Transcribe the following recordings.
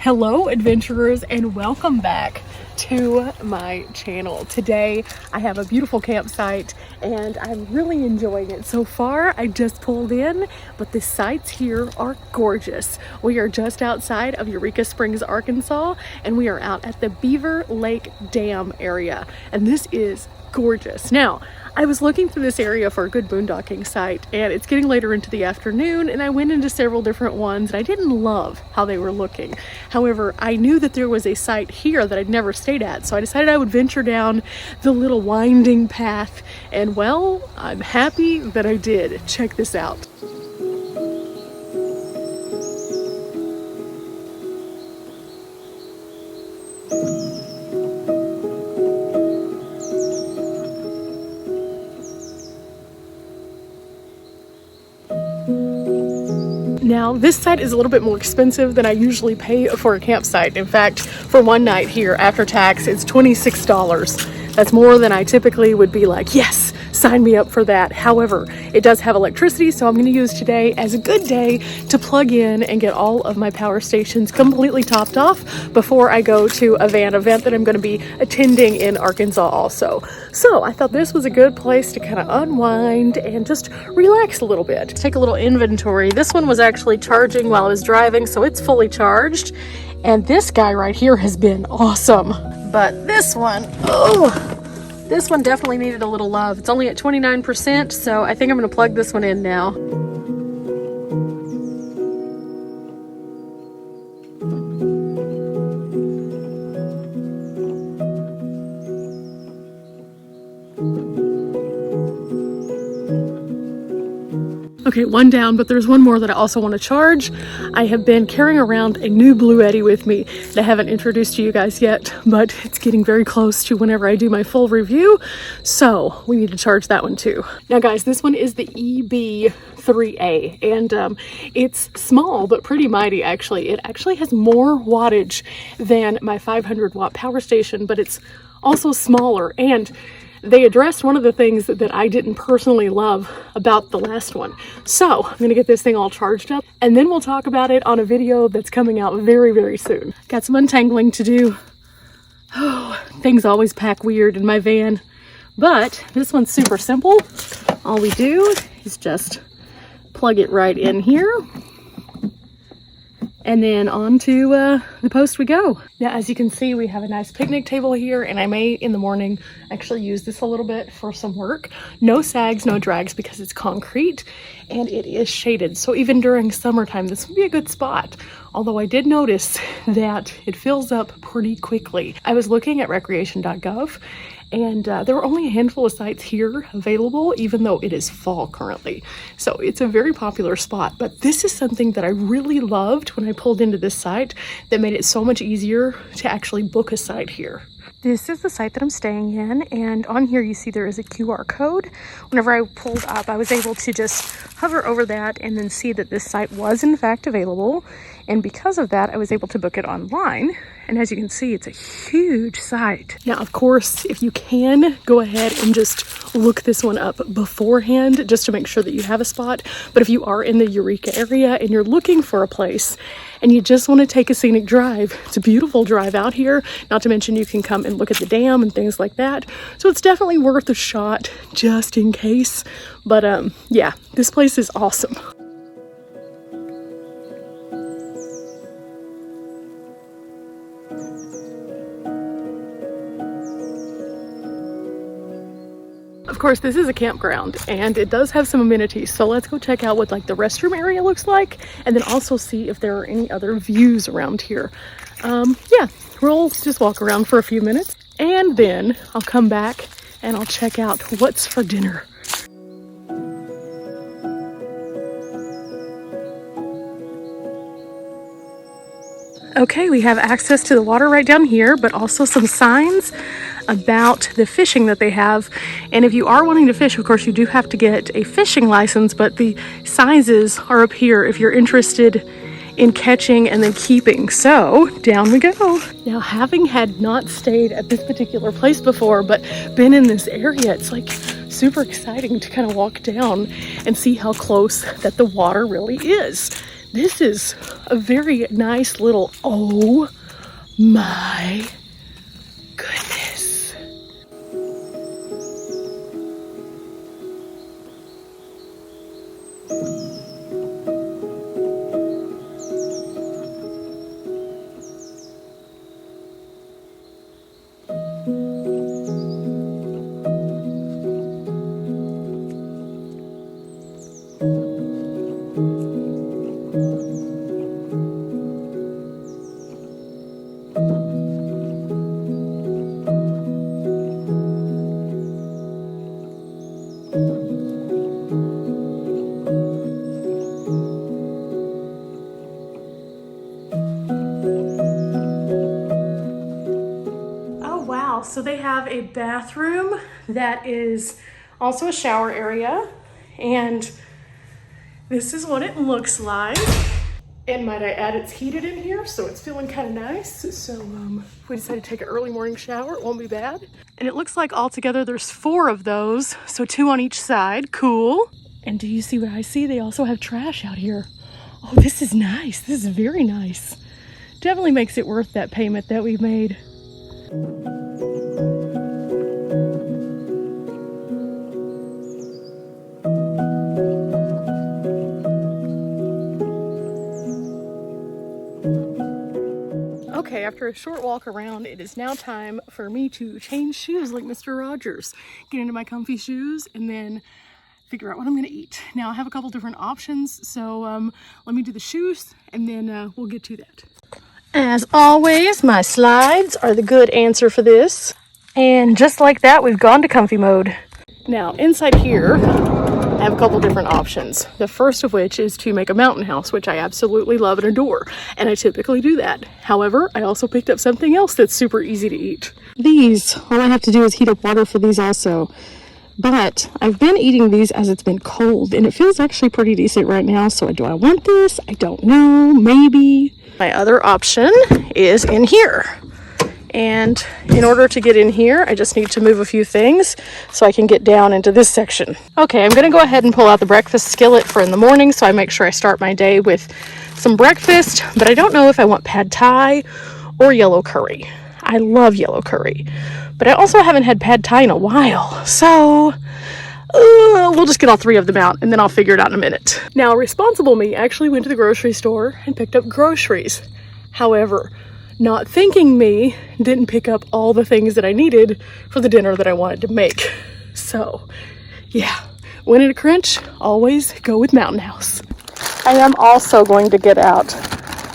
Hello adventurers, and welcome back to my channel. Today I have a beautiful campsite and I'm really enjoying it so far. I just pulled in, but the sights here are gorgeous. We are just outside of Eureka Springs, Arkansas, and we are out at the Beaver Lake Dam area, and this is gorgeous. Now, I was looking through this area for a good boondocking site, and it's getting later into the afternoon, and I went into several different ones and I didn't love how they were looking. However, I knew that there was a site here that I'd never stayed at, so I decided I would venture down the little winding path, and well, I'm happy that I did. Check this out. Now, this site is a little bit more expensive than I usually pay for a campsite. In fact, for one night here, after tax, it's $26. That's more than I typically would be like, yes, sign me up for that. However, it does have electricity, so I'm going to use today as a good day to plug in and get all of my power stations completely topped off before I go to a van event that I'm going to be attending in Arkansas also. So I thought this was a good place to kind of unwind and just relax a little bit. Take a little inventory. This one was actually charging while I was driving, so it's fully charged. And this guy right here has been awesome. But this one, this one definitely needed a little love. It's only at 29%, so I think I'm going to plug this one in now. Okay, one down, but there's one more that I also want to charge. I have been carrying around a new Bluetti with me that I haven't introduced to you guys yet, but it's getting very close to whenever I do my full review, so we need to charge that one too. Now guys, this one is the EB3A, and it's small but pretty mighty actually. It actually has more wattage than my 500 watt power station, but it's also smaller, and they addressed one of the things that I didn't personally love about the last one. So I'm gonna get this thing all charged up, and then we'll talk about it on a video that's coming out very, very soon. Got some untangling to do. Oh, things always pack weird in my van, but this one's super simple. All we do is just plug it right in here, and then onto the post we go. Now, as you can see, we have a nice picnic table here, and I may in the morning actually use this a little bit for some work. No sags, no drags, because it's concrete and it is shaded. So even during summertime, this would be a good spot. Although I did notice that it fills up pretty quickly. I was looking at recreation.gov, and there were only a handful of sites here available, even though it is fall currently. So it's a very popular spot, but this is something that I really loved when I pulled into this site that made it so much easier to actually book a site here. This is the site that I'm staying in, and on here you see there is a QR code. Whenever I pulled up, I was able to just hover over that and then see that this site was in fact available. And because of that, I was able to book it online. And as you can see, it's a huge site. Now, of course, if you can, go ahead and just look this one up beforehand just to make sure that you have a spot. But if you are in the Eureka area and you're looking for a place and you just want to take a scenic drive, it's a beautiful drive out here. Not to mention you can come and look at the dam and things like that. So it's definitely worth a shot just in case. But yeah, this place is awesome. Of course, this is a campground and it does have some amenities, so let's go check out what like the restroom area looks like, and then also see if there are any other views around here. Yeah, we'll just walk around for a few minutes, and then I'll come back and I'll check out what's for dinner. Okay, we have access to the water right down here, but also some signs about the fishing that they have. And if you are wanting to fish, of course, you do have to get a fishing license, but the sizes are up here if you're interested in catching and then keeping. So down we go. Now, having had not stayed at this particular place before, but been in this area, it's like super exciting to kind of walk down and see how close that the water really is. This is a very nice little, oh my goodness. So they have a bathroom that is also a shower area, and this is what it looks like. And might I add, it's heated in here, so it's feeling kind of nice. So if we decide to take an early morning shower, it won't be bad. And it looks like altogether there's 4 of those, so 2 on each side. Cool. And do you see what I see? They also have trash out here. Oh, this is nice. This is very nice. Definitely makes it worth that payment that we made. Okay, after a short walk around, it is now time for me to change shoes like Mr. Rogers. Get into my comfy shoes and then figure out what I'm gonna eat. Now I have a couple different options, so let me do the shoes and then we'll get to that. As always, my slides are the good answer for this. And just like that, we've gone to comfy mode. Now inside here, I have a couple different options. The first of which is to make a mountain house, which I absolutely love and adore. And I typically do that. However, I also picked up something else that's super easy to eat. These, all I have to do is heat up water for these also. But I've been eating these as it's been cold, and it feels actually pretty decent right now. So do I want this? I don't know, maybe. My other option is in here. And in order to get in here, I just need to move a few things so I can get down into this section. Okay, I'm gonna go ahead and pull out the breakfast skillet for in the morning, so I make sure I start my day with some breakfast, but I don't know if I want pad thai or yellow curry. I love yellow curry, but I also haven't had pad thai in a while, so we'll just get all 3 of them out and then I'll figure it out in a minute. Now, responsible me actually went to the grocery store and picked up groceries. However, not thinking me didn't pick up all the things that I needed for the dinner that I wanted to make. So yeah, when in a crunch, always go with Mountain House. I am also going to get out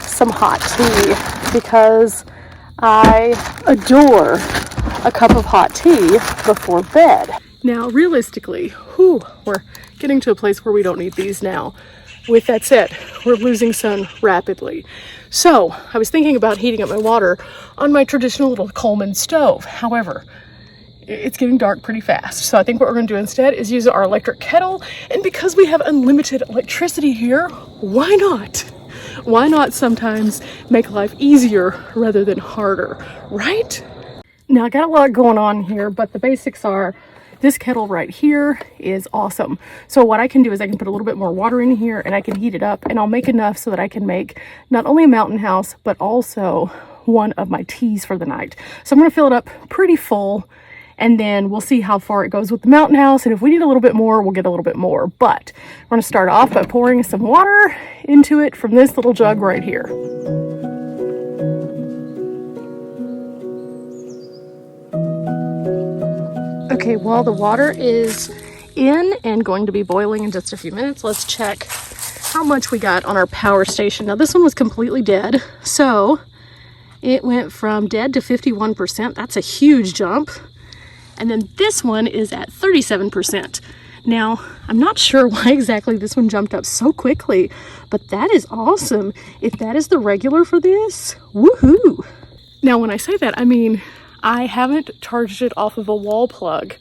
some hot tea because I adore a cup of hot tea before bed. Now, realistically, we're getting to a place where we don't need these now. With that said, we're losing sun rapidly. So I was thinking about heating up my water on my traditional little Coleman stove. However, it's getting dark pretty fast. So I think what we're gonna do instead is use our electric kettle. And because we have unlimited electricity here, why not? Why not sometimes make life easier rather than harder, right? Now I got a lot going on here, but the basics are this kettle right here is awesome. So what I can do is I can put a little bit more water in here and I can heat it up, and I'll make enough so that I can make not only a mountain house, but also one of my teas for the night. So I'm gonna fill it up pretty full, and then we'll see how far it goes with the mountain house. And if we need a little bit more, we'll get a little bit more. But we're gonna start off by pouring some water into it from this little jug right here. Okay, while the water is in and going to be boiling in just a few minutes, let's check how much we got on our power station. Now this one was completely dead, so it went from dead to 51%. That's a huge jump. And then this one is at 37%. Now, I'm not sure why exactly this one jumped up so quickly, but that is awesome. If that is the regular for this, woohoo! Now, when I say that, I mean, I haven't charged it off of a wall plug.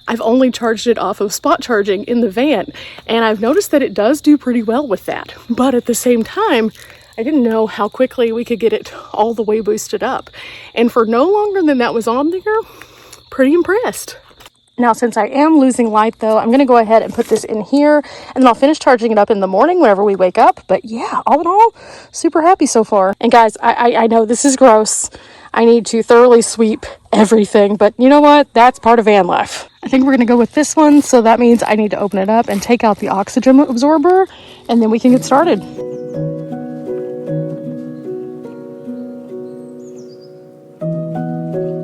I've only charged it off of spot charging in the van, and I've noticed that it does do pretty well with that. But at the same time, I didn't know how quickly we could get it all the way boosted up. And for no longer than that was on there, pretty impressed. Now, since I am losing light though, I'm going to go ahead and put this in here, and then I'll finish charging it up in the morning whenever we wake up. But yeah, all in all, super happy so far. And guys, I know this is gross. I need to thoroughly sweep everything, but you know what? That's part of van life. I think we're going to go with this one. So that means I need to open it up and take out the oxygen absorber, and then we can get started.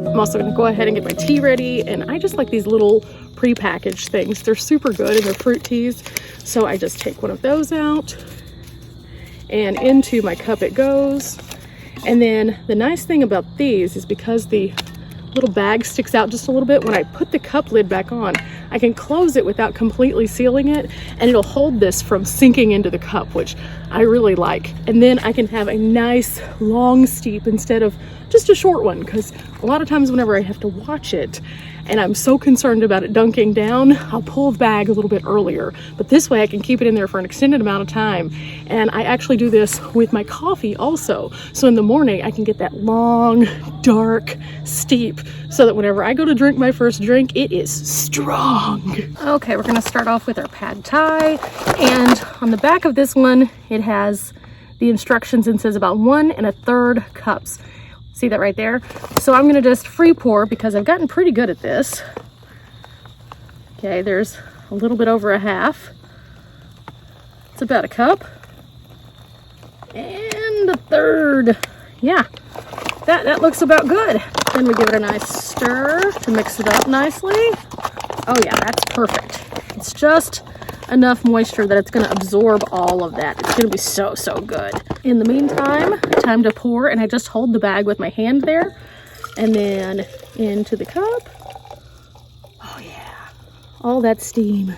I'm also going to go ahead and get my tea ready, and I just like these little pre-packaged things. They're super good and they're fruit teas. So I just take one of those out and into my cup it goes. And then the nice thing about these is because the little bag sticks out just a little bit, when I put the cup lid back on, I can close it without completely sealing it, and it'll hold this from sinking into the cup, which I really like. And then I can have a nice long steep instead of just a short one, because a lot of times whenever I have to watch it and I'm so concerned about it dunking down, I'll pull the bag a little bit earlier. But this way I can keep it in there for an extended amount of time. And I actually do this with my coffee also. So in the morning I can get that long, dark, steep, so that whenever I go to drink my first drink, it is strong. Okay, we're gonna start off with our pad thai. And on the back of this one, it has the instructions and says about 1 1/3 cups. See that right there? So I'm gonna just free pour because I've gotten pretty good at this. Okay, there's a little bit over a half. It's about a cup. And a third. Yeah, that looks about good. Then we give it a nice stir to mix it up nicely. Oh yeah, that's perfect. It's just enough moisture that it's going to absorb all of that. It's going to be so good. In the meantime, time to pour, and I just hold the bag with my hand there and then into the cup. Oh yeah, all that steam.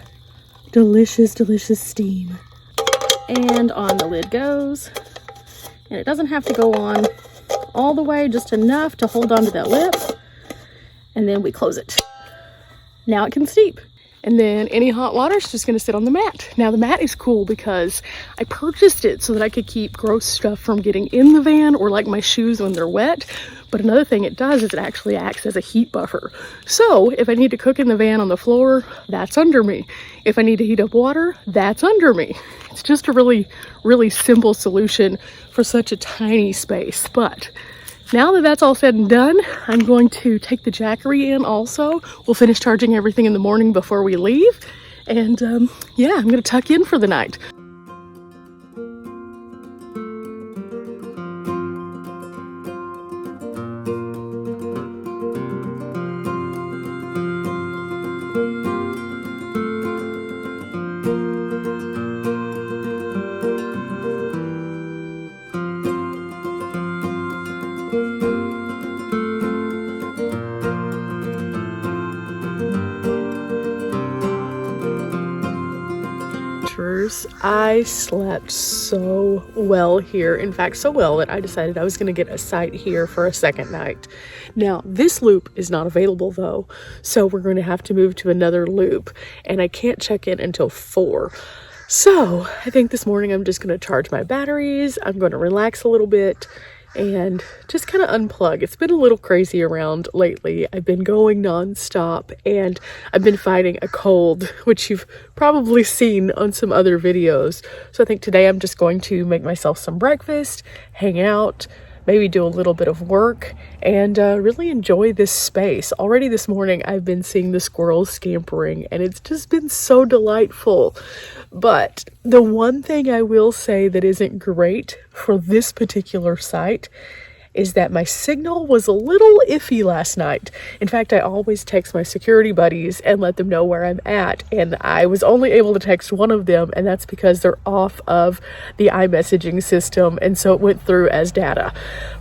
Delicious, delicious steam. And on the lid goes. And it doesn't have to go on all the way, just enough to hold onto that lip. And then we close it. Now it can steep. And then any hot water is just going to sit on the mat. Now the mat is cool because I purchased it so that I could keep gross stuff from getting in the van, or like my shoes when they're wet. But another thing it does is it actually acts as a heat buffer. So if I need to cook in the van on the floor, that's under me. If I need to heat up water, that's under me. It's just a really, really simple solution for such a tiny space. But now that that's all said and done, I'm going to take the Jackery in also. We'll finish charging everything in the morning before we leave. And yeah, I'm going to tuck in for the night. I slept so well here. In fact, so well that I decided I was going to get a site here for a second night. Now, this loop is not available though, so we're going to have to move to another loop, and I can't check in until 4. So I think this morning I'm just going to charge my batteries. I'm going to relax a little bit and just kind of unplug. It's been a little crazy around lately. I've been going nonstop, and I've been fighting a cold, which you've probably seen on some other videos. So I think today I'm just going to make myself some breakfast, hang out, maybe do a little bit of work, and really enjoy this space. Already this morning I've been seeing the squirrels scampering, and it's just been so delightful. But the one thing I will say that isn't great for this particular site is that my signal was a little iffy last night. In fact, I always text my security buddies and let them know where I'm at, and I was only able to text one of them, and that's because they're off of the iMessaging system, and so it went through as data.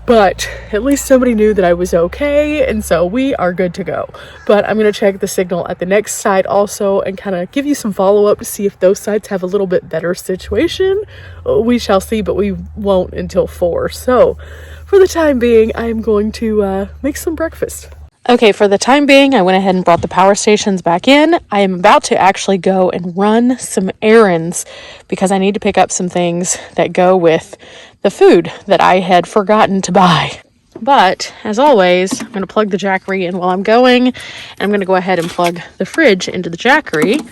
But at least somebody knew that I was okay, and so we are good to go. But I'm going to check the signal at the next site also and kind of give you some follow-up to see if those sites have a little bit better situation. We shall see, but we won't until 4. So for the time being, I'm going to make some breakfast. Okay, for the time being, I went ahead and brought the power stations back in. I am about to actually go and run some errands because I need to pick up some things that go with the food that I had forgotten to buy. But as always, I'm going to plug the Jackery in while I'm going, and I'm going to go ahead and plug the fridge into the Jackery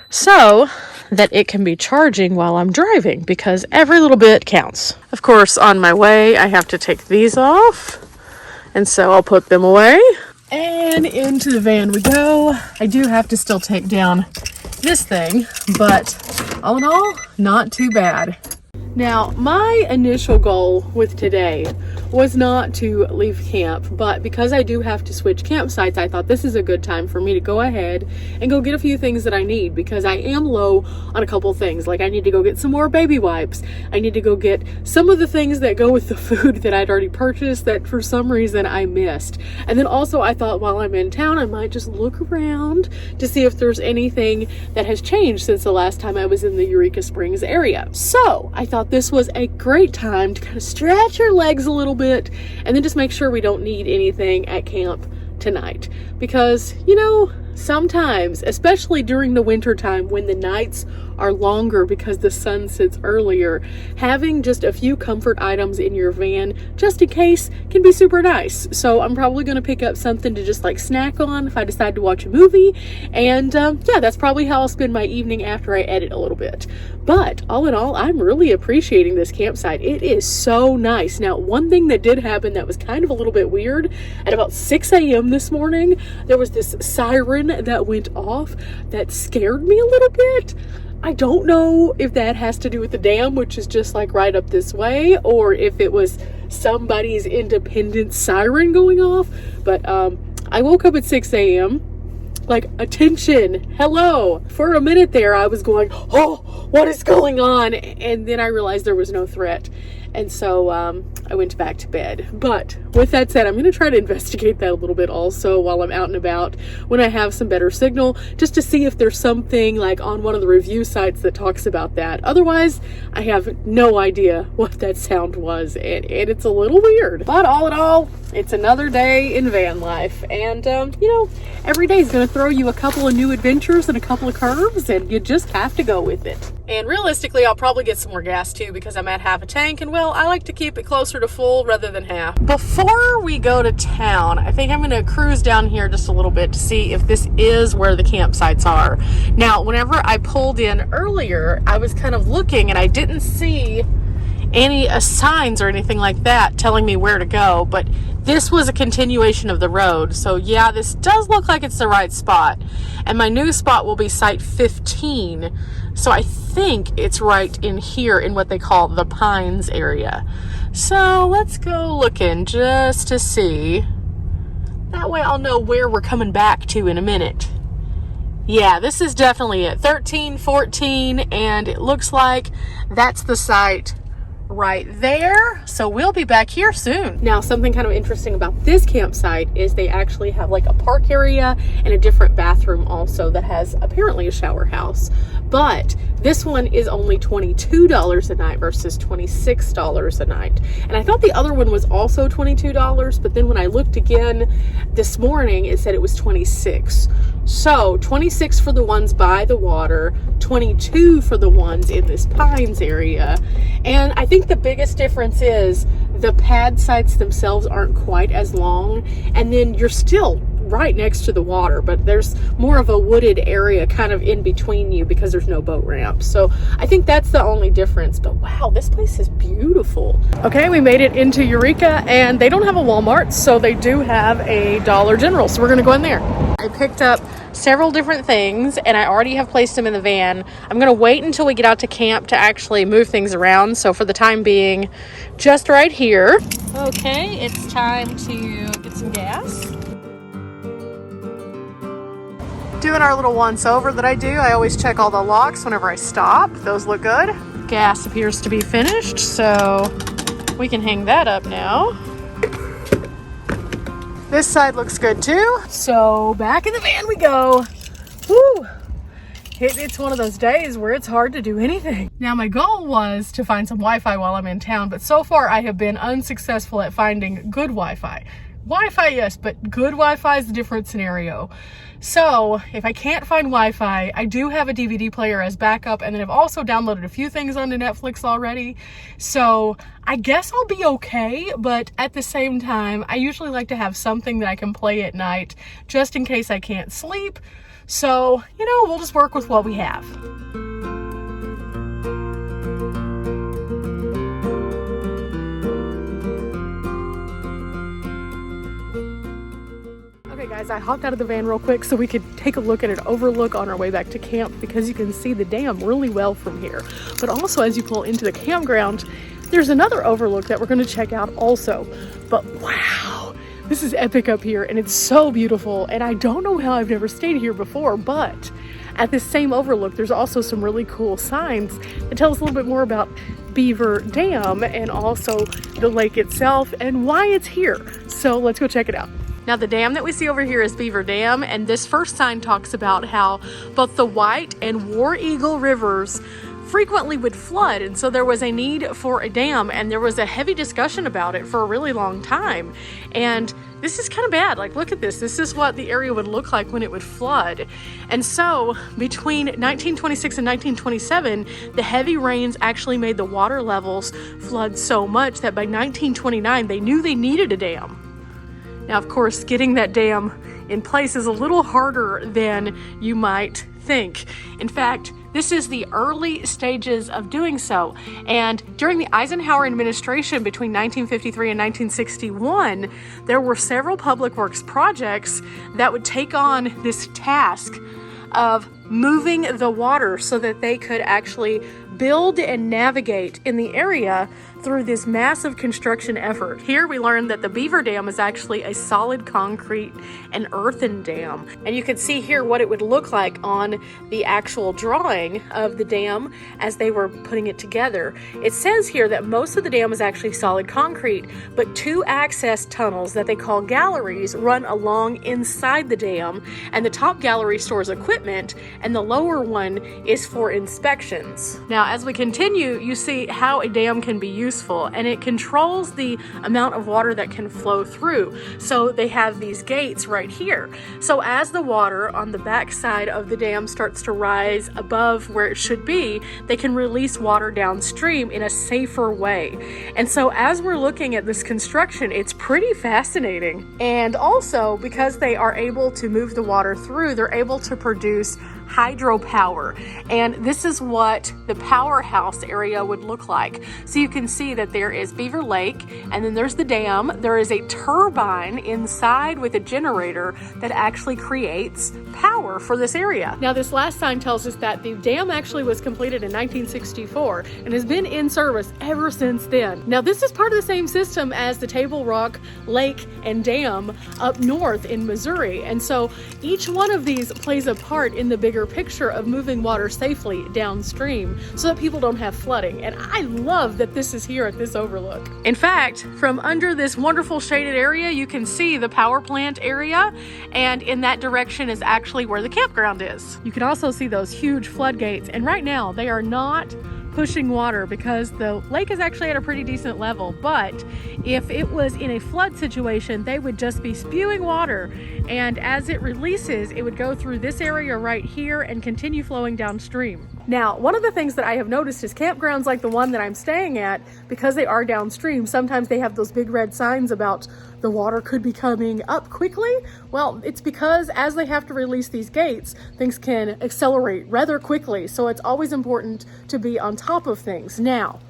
so that it can be charging while I'm driving, because every little bit counts. Of course, on my way, I have to take these off, and so I'll put them away. And into the van we go. I do have to still take down this thing, but all in all, not too bad. Now, my initial goal with today was not to leave camp, but because I do have to switch campsites, I thought this is a good time for me to go ahead and go get a few things that I need, because I am low on a couple things. Like, I need to go get some more baby wipes. I need to go get some of the things that go with the food that I'd already purchased that for some reason I missed. And then also I thought while I'm in town, I might just look around to see if there's anything that has changed since the last time I was in the Eureka Springs area. So I thought this was a great time to kind of stretch your legs a little bit and then just make sure we don't need anything at camp tonight. Because, you know, sometimes, especially during the winter time when the nights are longer because the sun sets earlier, having just a few comfort items in your van just in case can be super nice. So I'm probably going to pick up something to just like snack on if I decide to watch a movie, and yeah, that's probably how I'll spend my evening after I edit a little bit. But all in all, I'm really appreciating this campsite. It is so nice. Now, one thing that did happen that was kind of a little bit weird, at about 6 a.m. this morning, there was this siren that went off that scared me a little bit. I don't know if that has to do with the dam, which is just like right up this way, or if it was somebody's independent siren going off. But I woke up at 6 a.m. like, attention, hello. For a minute there, I was going, oh, what is going on? And then I realized there was no threat. And so I went back to bed. But with that said, I'm going to try to investigate that a little bit also while I'm out and about when I have some better signal, just to see if there's something like on one of the review sites that talks about that. Otherwise, I have no idea what that sound was, and it's a little weird. But all in all, it's another day in van life. And, you know, every day is going to throw you a couple of new adventures and a couple of curves, and you just have to go with it. And realistically, I'll probably get some more gas too, because I'm at half a tank, and well, I like to keep it closer to full rather than half. Before we go to town, I think I'm going to cruise down here just a little bit to see if this is where the campsites are. Now, whenever I pulled in earlier, I was kind of looking and I didn't see any signs or anything like that telling me where to go, but this was a continuation of the road. So yeah, this does look like it's the right spot. And my new spot will be site 15. So I think it's right in here in what they call the Pines area. So let's go looking just to see. That way I'll know where we're coming back to in a minute. Yeah, this is definitely it. 13, 14, and it looks like that's the site right there. So we'll be back here soon. Now, something kind of interesting about this campsite is they actually have like a park area and a different bathroom also that has apparently a shower house. But this one is only $22 a night versus $26 a night. And I thought the other one was also $22, but then when I looked again this morning, it said it was $26. So $26 for the ones by the water, $22 for the ones in this Pines area. And I think the biggest difference is the pad sites themselves aren't quite as long, and then you're still right next to the water, but there's more of a wooded area kind of in between you because there's no boat ramp. So I think that's the only difference. But wow, this place is beautiful. Okay, we made it into Eureka, and they don't have a Walmart, so they do have a Dollar General, so we're gonna go in there. I picked up several different things, and I already have placed them in the van. I'm gonna wait until we get out to camp to actually move things around, so for the time being, just right here. Okay, it's time to get some gas. Doing our little once over that I do. I always check all the locks whenever I stop. Those look good. Gas appears to be finished, so we can hang that up now. This side looks good too. So back in the van we go. Woo! It's one of those days where it's hard to do anything. Now, my goal was to find some Wi-Fi while I'm in town, but so far I have been unsuccessful at finding good Wi-Fi. Wi-Fi, yes, but good Wi-Fi is a different scenario. So if I can't find Wi-Fi, I do have a DVD player as backup, and then I've also downloaded a few things onto Netflix already. So I guess I'll be okay, but at the same time, I usually like to have something that I can play at night just in case I can't sleep. So, you know, we'll just work with what we have. Okay guys, I hopped out of the van real quick so we could take a look at an overlook on our way back to camp, because you can see the dam really well from here. But also as you pull into the campground, there's another overlook that we're going to check out also. But wow, this is epic up here and it's so beautiful, and I don't know how I've never stayed here before, but at this same overlook there's also some really cool signs that tell us a little bit more about Beaver Dam and also the lake itself and why it's here. So let's go check it out. Now the dam that we see over here is Beaver Dam, and this first sign talks about how both the White and War Eagle rivers frequently would flood, and so there was a need for a dam, and there was a heavy discussion about it for a really long time. And this is kind of bad. Like, look at this. This is what the area would look like when it would flood. And so between 1926 and 1927, the heavy rains actually made the water levels flood so much that by 1929 they knew they needed a dam. Now, of course, getting that dam in place is a little harder than you might think. In fact, this is the early stages of doing so. And during the Eisenhower administration between 1953 and 1961, there were several public works projects that would take on this task of moving the water so that they could actually build and navigate in the area through this massive construction effort. Here we learned that the Beaver Dam is actually a solid concrete and earthen dam. And you can see here what it would look like on the actual drawing of the dam as they were putting it together. It says here that most of the dam is actually solid concrete, but 2 access tunnels that they call galleries run along inside the dam, and the top gallery stores equipment and the lower one is for inspections. Now, as we continue, you see how a dam can be useful, and it controls the amount of water that can flow through. So they have these gates right here. So as the water on the back side of the dam starts to rise above where it should be, they can release water downstream in a safer way. And so as we're looking at this construction, it's pretty fascinating. And also, because they are able to move the water through, they're able to produce hydropower, and this is what the powerhouse area would look like. So you can see that there is Beaver Lake, and then there's the dam. There is a turbine inside with a generator that actually creates power for this area. Now, this last sign tells us that the dam actually was completed in 1964 and has been in service ever since then. Now, this is part of the same system as the Table Rock Lake and Dam up north in Missouri, and so each one of these plays a part in the bigger picture of moving water safely downstream so that people don't have flooding. And I love that this is here at this overlook. In fact, from under this wonderful shaded area, you can see the power plant area, and in that direction is actually where the campground is. You can also see those huge floodgates, and right now they are not pushing water because the lake is actually at a pretty decent level, but if it was in a flood situation, they would just be spewing water, and as it releases, it would go through this area right here and continue flowing downstream. Now, one of the things that I have noticed is campgrounds like the one that I'm staying at, because they are downstream, sometimes they have those big red signs about the water could be coming up quickly. Well, it's because as they have to release these gates, things can accelerate rather quickly. So it's always important to be on top of things. Now,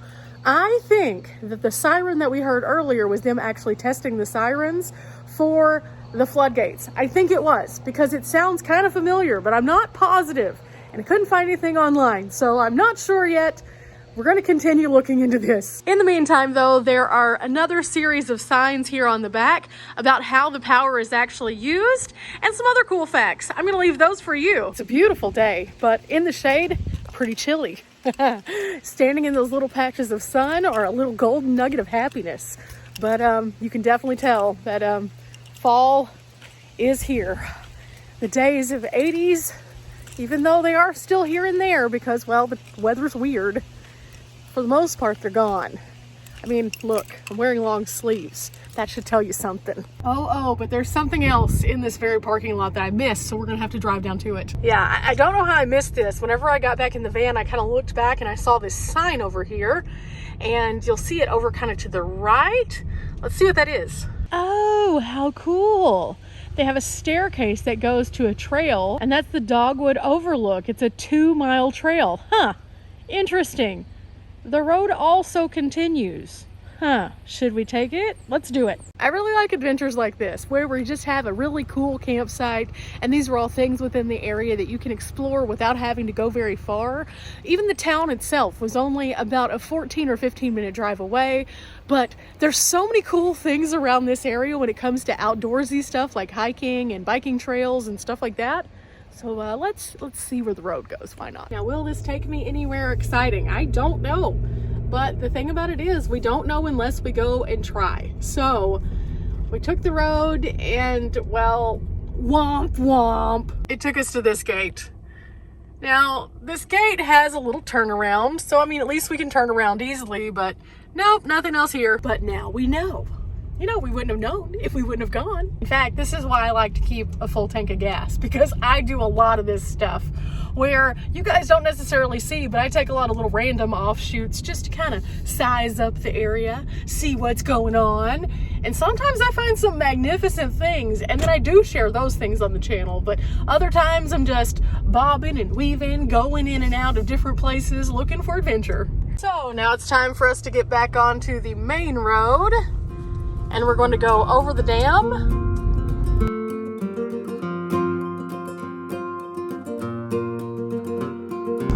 I think that the siren that we heard earlier was them actually testing the sirens for the floodgates. I think it was, because it sounds kind of familiar, but I'm not positive. And I couldn't find anything online, so I'm not sure yet. We're going to continue looking into this. In the meantime, though, there are another series of signs here on the back about how the power is actually used and some other cool facts. I'm going to leave those for you. It's a beautiful day, but in the shade, pretty chilly. Standing in those little patches of sun are a little golden nugget of happiness. But you can definitely tell that fall is here. The days of 80s, even though they are still here and there because, well, the weather's weird, for the most part, they're gone. I mean, look, I'm wearing long sleeves. That should tell you something. Oh, but there's something else in this very parking lot that I missed, so we're gonna have to drive down to it. Yeah, I don't know how I missed this. Whenever I got back in the van, I kind of looked back and I saw this sign over here, and you'll see it over kind of to the right. Let's see what that is. Oh, how cool. They have a staircase that goes to a trail, and that's the Dogwood Overlook. It's a 2-mile trail. Huh, interesting. The road also continues. Huh, should we take it? Let's do it. I really like adventures like this, where we just have a really cool campsite, and these are all things within the area that you can explore without having to go very far. Even the town itself was only about a 14 or 15 minute drive away, but there's so many cool things around this area when it comes to outdoorsy stuff like hiking and biking trails and stuff like that. So let's see where the road goes. Why not? Now, will this take me anywhere exciting? I don't know. But the thing about it is, we don't know unless we go and try. So we took the road and, well, womp womp. It took us to this gate. Now, this gate has a little turnaround. So, I mean, at least we can turn around easily, but nope, nothing else here. But now we know. You know, we wouldn't have known if we wouldn't have gone. In fact, this is why I like to keep a full tank of gas, because I do a lot of this stuff where you guys don't necessarily see, but I take a lot of little random offshoots just to kind of size up the area, see what's going on. And sometimes I find some magnificent things, and then I do share those things on the channel. But other times I'm just bobbing and weaving, going in and out of different places, looking for adventure. So now it's time for us to get back onto the main road, and we're going to go over the dam.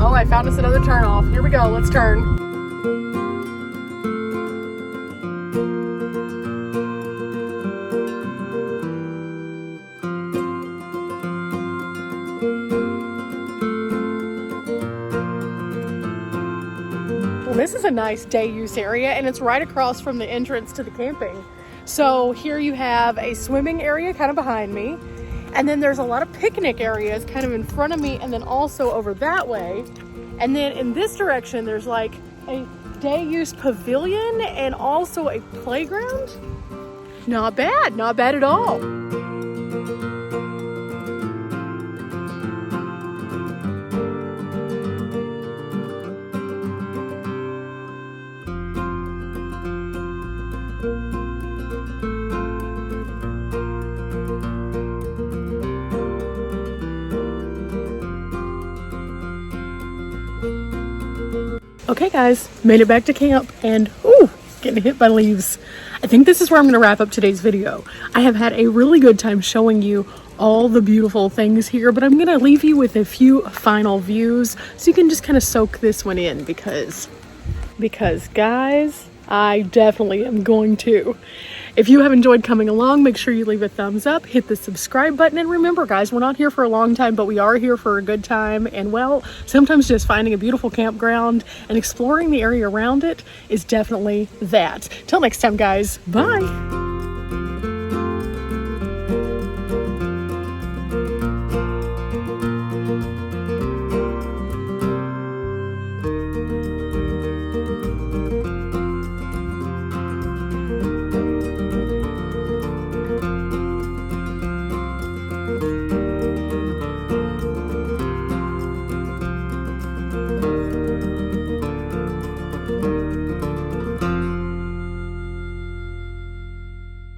Oh, I found us another turnoff. Here we go, let's turn. Well, this is a nice day use area, and it's right across from the entrance to the camping. So here you have a swimming area kind of behind me. And then there's a lot of picnic areas kind of in front of me, and then also over that way. And then in this direction, there's like a day use pavilion and also a playground. Not bad at all. Okay guys, made it back to camp, and ooh, getting hit by leaves. I think this is where I'm going to wrap up today's video. I have had a really good time showing you all the beautiful things here, but I'm going to leave you with a few final views so you can just kind of soak this one in, because guys, I definitely am going to. If you have enjoyed coming along, make sure you leave a thumbs up, hit the subscribe button, and remember guys, we're not here for a long time, but we are here for a good time. And well, sometimes just finding a beautiful campground and exploring the area around it is definitely that. Till next time guys, bye.